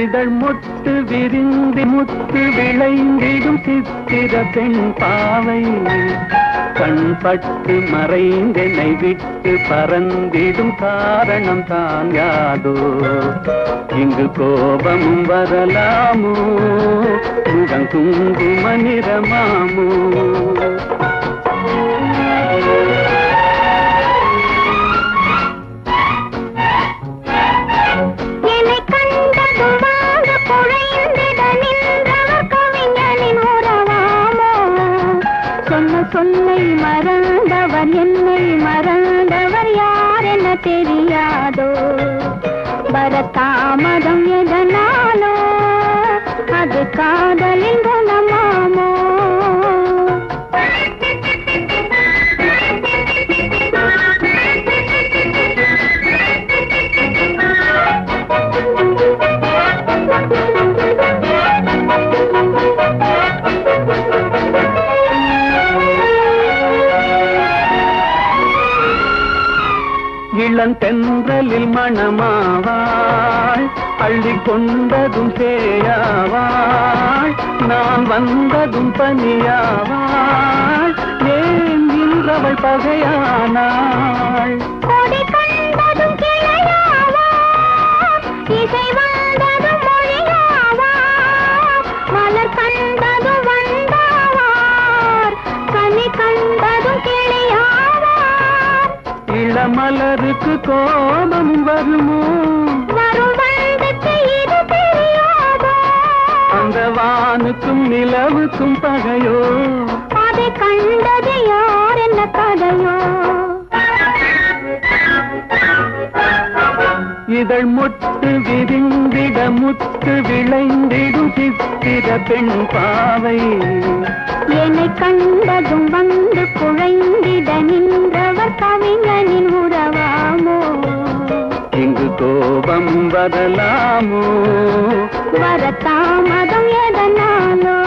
இதழ் மொட்டு விரிந்து முத்து விளைந்திடும் சித்திர பெண் பாவை கண்பட்டு மறைந்தென்னை விட்டு பறந்திடும் காரணம் தான் யாதோ இங்கு கோபமும் வரலாமோ முகம் குங்கும நிறமாமோ சொல்லை மறந்தவர் என்னை மறந்தவர் யார் என தெரியாதோ வரதாமதம் எதனாலோ அது காதலின் குணமாமோ இளந்தென்றலில் மணமாவாள் அள்ளி கொண்டதும் சேயாவாள் நான் வந்ததும் பனியாவாள் ஏன் இன்றவள் பகையானாள் கொடி கண்டதும் கிளையாவாள் இசை வந்ததும் மொழியாவாள் மலர் கண்டதும் வந்தாவார் கனி கண்டதும் கிளியாவார் இளமலருக்கு கோபம் வருமோ வரும் வந்தது இது தெரியாதோ அந்த வானுக்கும் நிலவுக்கும் பகையோ அதை கண்டது யார் என்ன கதையோ இதழ் மொட்டு விரிந்திட முத்து விளைந்திடும் சித்திர பெண் பாவை என்னை கண்டதும் வந்து குழைந்திட நின்றவர் கவிஞனின் உறவாமோ இங்கு கோபம் வரலாமோ வரதாமதம் எதனாலோ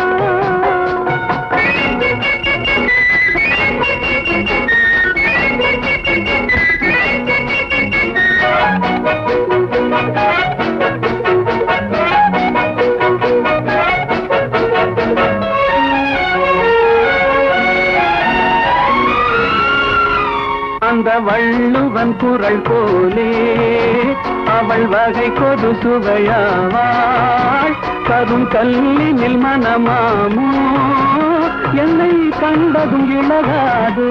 அந்த வள்ளுவன் குரல் போலே அவள் வகை கொடு சுவையாவாள் கரும் கல்லினில் மனமாமோ என்னை கண்டதும் இழகாதோ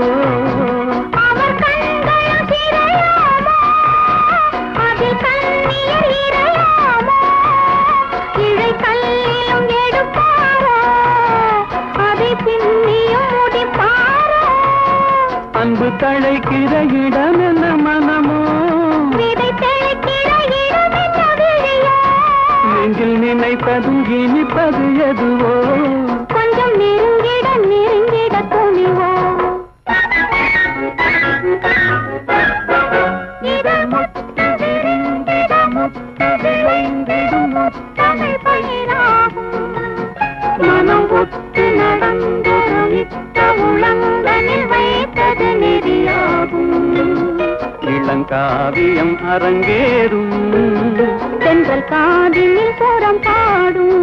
அன்பு தழைக்கிற இடம் என்ன மனமோ நெஞ்சில் நினைப்பதும் இனிப்பது எதுவோ கொஞ்சம் நெருங்கிட நெருங்கிட துணிவோ இதழ் முட்டு விரிந்திட முட்டு விளைந்திடும் முத்தமிழ் பயிராகும் மனம் ஒத்து நடந்தொருமித்த உளங்கனில் வைத்தது நெறியாகும் இளங்காவியம் அரங்கேறும் தென்றல் காதினில் புறம் பாடும்